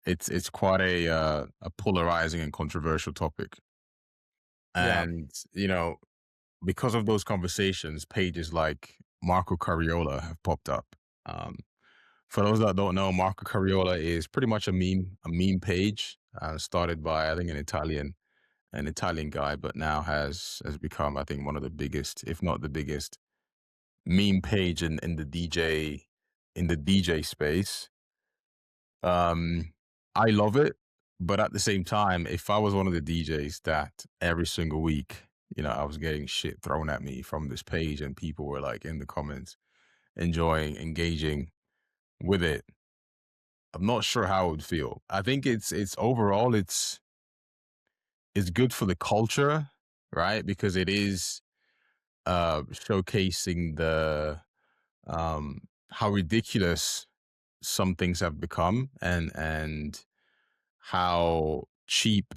It's quite a polarizing and controversial topic. Yeah. And, because of those conversations, pages like Marco Cariola have popped up. Um, for those that don't know, Marco Cariola is pretty much a meme page, started by I think an Italian guy, but now has become I think one of the biggest, if not the biggest, meme page in the DJ space. I love it, but at the same time, if I was one of the DJs that every single week, I was getting shit thrown at me from this page and people were like in the comments enjoying, engaging with it, I'm not sure how I would feel. I think it's overall it's good for the culture, right? Because it is showcasing the how ridiculous some things have become and how cheap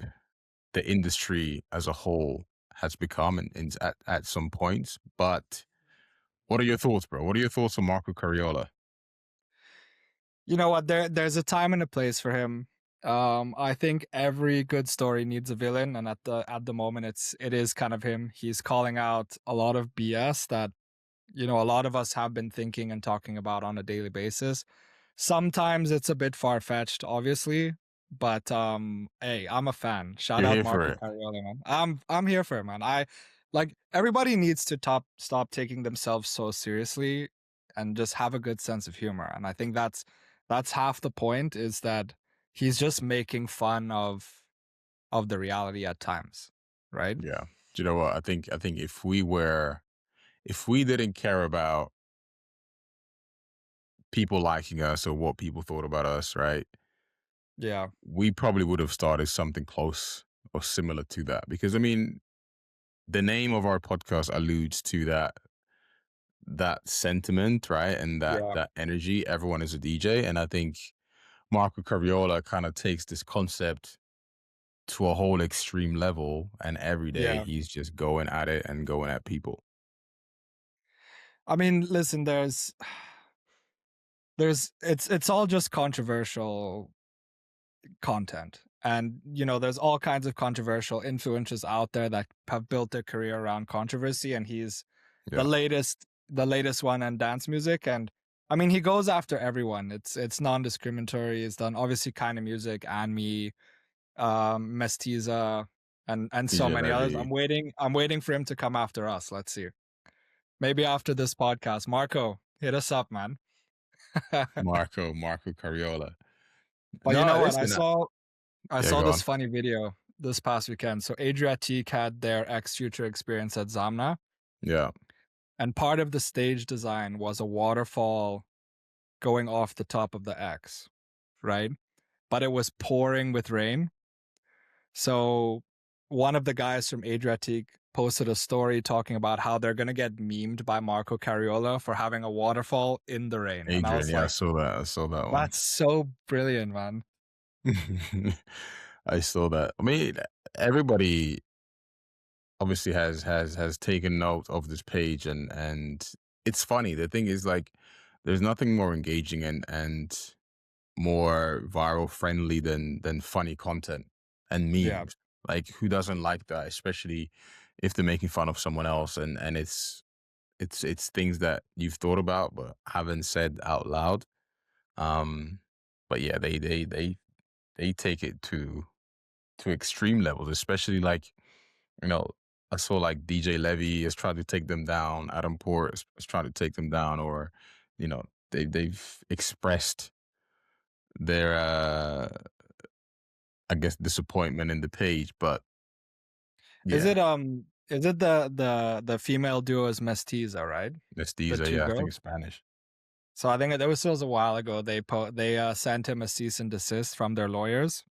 the industry as a whole has become at some points. But what are your thoughts, bro? What are your thoughts on Marco Cariola? You know what? There's a time and a place for him. I think every good story needs a villain, and at the moment, it is kind of him. He's calling out a lot of BS that a lot of us have been thinking and talking about on a daily basis. Sometimes it's a bit far fetched, obviously, but hey, I'm a fan. Shout You're out here for Marco it. Carioli, man. I'm here for it, man. I like everybody needs to stop taking themselves so seriously and just have a good sense of humor. And I think that's half the point is that he's just making fun of the reality at times, right? Yeah. Do you know what? I think if we didn't care about people liking us or what people thought about us, right? Yeah, We probably would have started something close or similar to that. Because I mean, the name of our podcast alludes to that sentiment, right? And that yeah, that energy. Everyone is a DJ. And I think Marco Cariola kind of takes this concept to a whole extreme level, and every day yeah. he's just going at it and going at people. I mean, listen, there's it's all just controversial content. And there's all kinds of controversial influencers out there that have built their career around controversy, and he's the Yeah. latest the latest one in dance music. And I mean, he goes after everyone. It's non-discriminatory. He's done obviously kind of music and me, Mestiza, and so DJ many others. Levy, I'm waiting for him to come after us. Let's see. Maybe after this podcast. Marco, hit us up, man. Marco Cariola. But you No, know what? I listen. saw I Yeah, saw go this on. funny video this past weekend. So Adriatique had their X Future experience at Zamna, Yeah. and part of the stage design was a waterfall going off the top of the X, right? But it was pouring with rain. So one of the guys from Adriatique posted a story talking about how they're going to get memed by Marco Cariola for having a waterfall in the rain. And I Adrian, was yeah, I like, saw that. I saw that one. that's so brilliant, man. I saw that. I mean, everybody obviously has taken note of this page, and it's funny. The thing is, like, there's nothing more engaging and more viral friendly than funny content and Yeah. memes. Like, who doesn't like that? Especially if they're making fun of someone else, and it's things that you've thought about but haven't said out loud. Um, but yeah, they take it to extreme levels, especially like, you know, I saw like DJ Levy has tried to take them down, Adam Port has tried to take them down, or, they've expressed their I guess disappointment in the page. But Is yeah, it is it the female duo is Mestiza, right? The Mestiza, two yeah, I think girls? it's Spanish. So I think this was a while ago. They sent him a cease and desist from their lawyers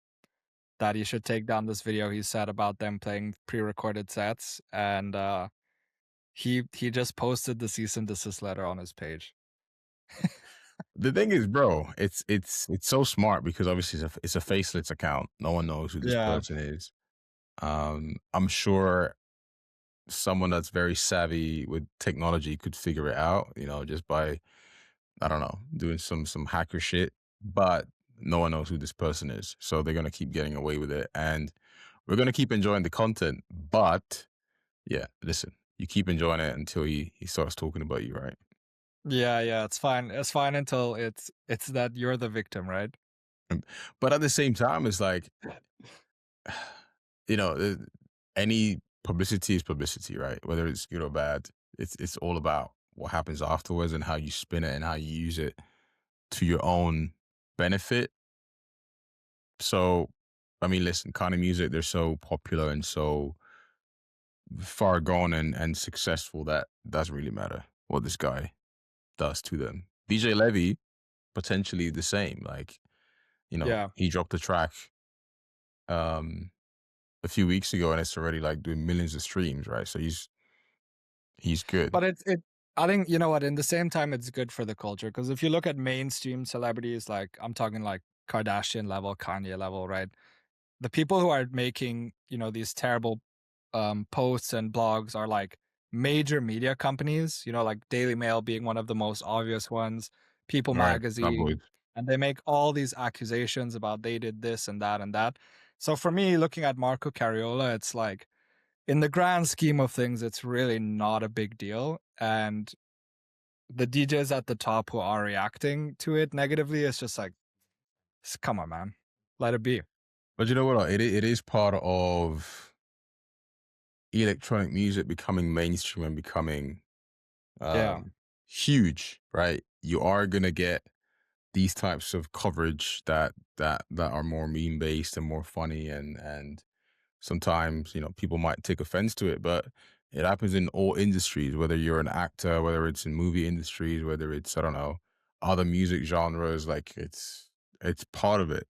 that he should take down this video he said about them playing pre-recorded sets, and he just posted the cease and desist letter on his page. The thing is, bro, it's so smart because obviously it's a faceless account. No one knows who this Yeah, person is. I'm sure someone that's very savvy with technology could figure it out, just by, I don't know, doing some hacker shit. But no one knows who this person is. So they're gonna keep getting away with it, and we're gonna keep enjoying the content. But yeah, listen, you keep enjoying it until he starts talking about you, right? Yeah, yeah, it's fine. It's fine until it's that you're the victim, right? But at the same time, it's like, you know, any publicity is publicity, right? Whether it's good or bad, it's all about what happens afterwards and how you spin it and how you use it to your own benefit. So, I mean, listen, kind of music, they're so popular and so far gone and successful that doesn't really matter what this guy does to them. DJ Levy, potentially the same. Like, Yeah. he dropped a track um a few weeks ago and it's already like doing millions of streams, right? So he's good. But it I think, you know what, in the same time, it's good for the culture because if you look at mainstream celebrities, like I'm talking like Kardashian level, Kanye level, right? The people who are making, these terrible posts and blogs are like major media companies, like Daily Mail being one of the most obvious ones, People Right. Magazine, Tabloids. and they make all these accusations about they did this and that and that. So for me, looking at Marco Cariola, it's like in the grand scheme of things, it's really not a big deal. And the DJs at the top who are reacting to it negatively, it's just like, come on, man, let it be. But you know what? It is part of electronic music becoming mainstream and becoming Yeah, huge, right? You are gonna get these types of coverage that are more meme based and more funny, and sometimes people might take offense to it, but it happens in all industries. Whether you're an actor, whether it's in movie industries, whether it's, I don't know, other music genres, like it's part of it.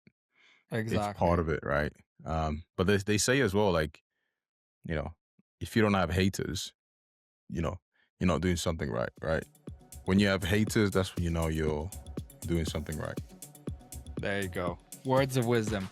It's part exactly. of it, right? But they say as well, like, you know, if you don't have haters, you know, you're not doing something right, right? When you have haters, that's when you know you're doing something right. There you go. Words of wisdom.